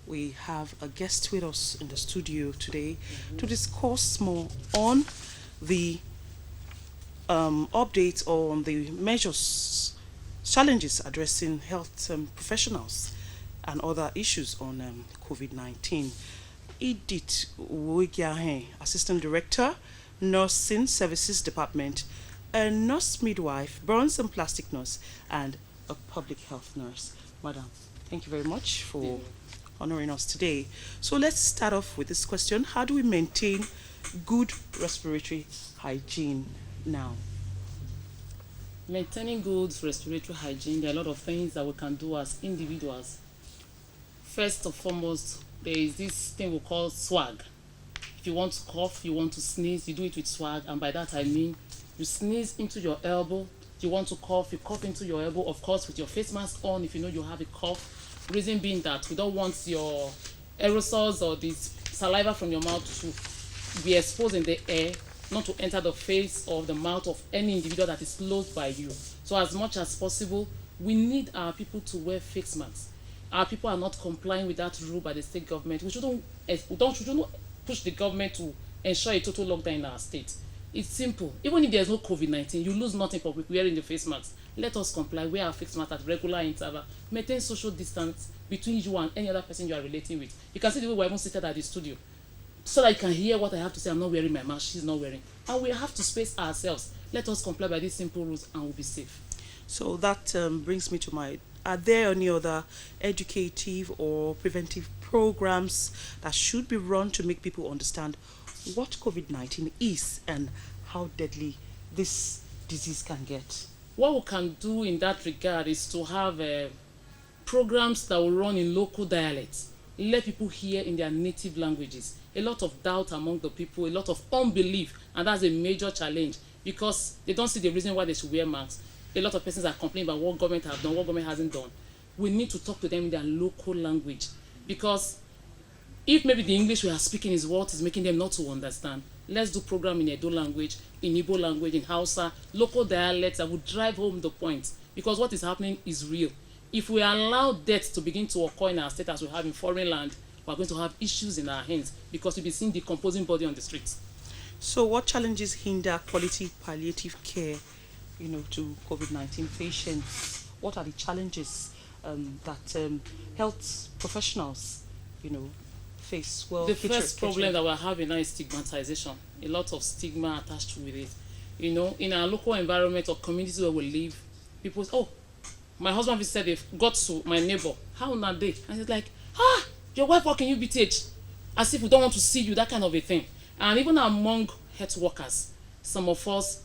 we have a guest with us in the studio today to discuss more on the updates on the measures, challenges addressing health professionals and other issues on COVID-19. Edith Uwigiaren, Assistant Director, Nursing Services Department, a nurse midwife, bronze and plastic nurse, and a public health nurse. Madam, thank you very much for honoring us today. So let's start off with this question. How do we maintain good respiratory hygiene now? Maintaining good respiratory hygiene, there are a lot of things that we can do as individuals. First and foremost, there is this thing we call swag. If you want to cough, you want to sneeze, you do it with swag, and by that I mean you sneeze into your elbow. You want to cough, you cough into your elbow, of course with your face mask on if you know you have a cough. Reason being that we don't want your aerosols or the saliva from your mouth to be exposed in the air, not to enter the face or the mouth of any individual that is close by you. So as much as possible, we need our people to wear face masks. Our people are not complying with that rule by the state government. We shouldn't push the government to ensure a total lockdown in our state. It's simple. Even if there's no COVID-19, you lose nothing for wearing the face masks. Let us comply, wear our face masks at regular interval, maintain social distance between you and any other person you are relating with. You can see the way we're even seated at the studio. So that you can hear what I have to say. I'm not wearing my mask, she's not wearing. And we have to space ourselves. Let us comply by these simple rules and we'll be safe. So that brings me to are there any other educative or preventive programs that should be run to make people understand what COVID-19 is and how deadly this disease can get? What we can do in that regard is to have programs that will run in local dialects. Let people hear in their native languages. A lot of doubt among the people, a lot of unbelief, and that's a major challenge because they don't see the reason why they should wear masks. A lot of persons are complaining about what government have done, what government hasn't done. We need to talk to them in their local language because if maybe the English we are speaking is what is making them not to understand, let's do program in Edo language, in Igbo language, in Hausa, local dialects that will drive home the point because what is happening is real. If we allow death to begin to occur in our state as we have in foreign land, we're going to have issues in our hands because we'll be seeing decomposing body on the streets. So what challenges hinder quality palliative care, to COVID-19 patients? What are the challenges that health professionals, face? Well, the first problem that we're having now is stigmatization. A lot of stigma attached with it. In our local environment or communities where we live, people say, oh, my husband said they got to my neighbor. How are they? And it's like, your wife working UBTH. As if we don't want to see you, that kind of a thing. And even among health workers, some of us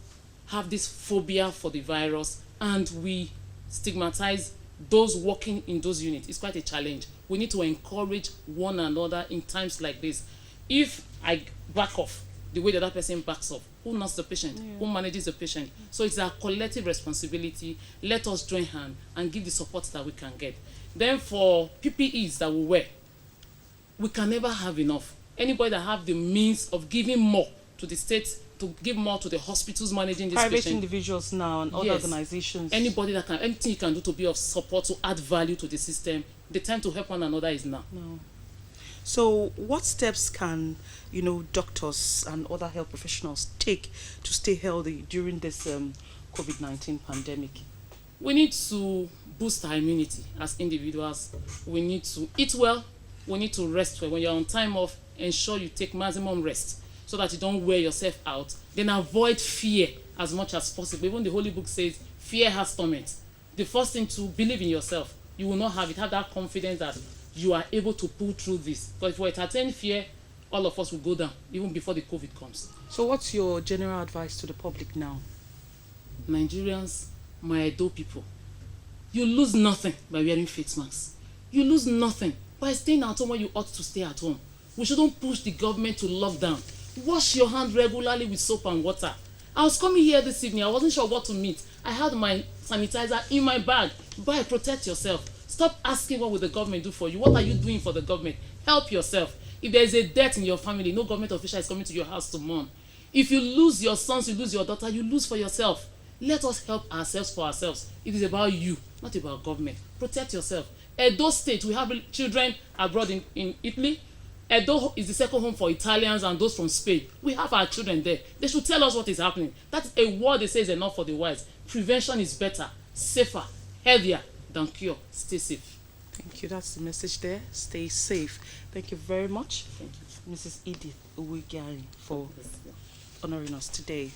have this phobia for the virus and we stigmatize those working in those units. It's quite a challenge. We need to encourage one another in times like this. If I back off the way the other person backs off, who nurses the patient? Yeah. Who manages the patient? So it's our collective responsibility. Let us join hands and give the support that we can get. Then for PPEs that we wear, we can never have enough. Anybody that have the means of giving more to the state, to give more to the hospitals managing this private patient. Individuals now and other organizations. Anybody that can, anything you can do to be of support, to add value to the system, the time to help one another is now. No. So what steps can, doctors and other health professionals take to stay healthy during this COVID-19 pandemic? We need to boost our immunity as individuals. We need to eat well. We need to rest well. When you're on time off, ensure you take maximum rest so that you don't wear yourself out. Then avoid fear as much as possible. Even the Holy Book says, fear has torment. The first thing to believe in yourself. You will not have it. Have that confidence that you are able to pull through this. Because if we entertain fear, all of us will go down, even before the COVID comes. So what's your general advice to the public now? Nigerians, my Edo people, you lose nothing by wearing face masks. You lose nothing by staying at home when you ought to stay at home. We shouldn't push the government to lockdown. Wash your hand regularly with soap and water. I was coming here this evening. I wasn't sure what to meet. I had my sanitizer in my bag. Buy, protect yourself. Stop asking what will the government do for you. What are you doing for the government? Help yourself. If there is a death in your family, no government official is coming to your house to mourn. If you lose your sons, you lose your daughter, you lose for yourself. Let us help ourselves for ourselves. It is about you, not about government. Protect yourself. Edo State, we have children abroad in Italy. Edo is the second home for Italians and those from Spain. We have our children there. They should tell us what is happening. That's a word they say is enough for the wise. Prevention is better, safer, healthier than cure. Stay safe. Thank you. That's the message there. Stay safe. Thank you very much, Thank you. Mrs. Edith Uwigiaren, for honoring us today.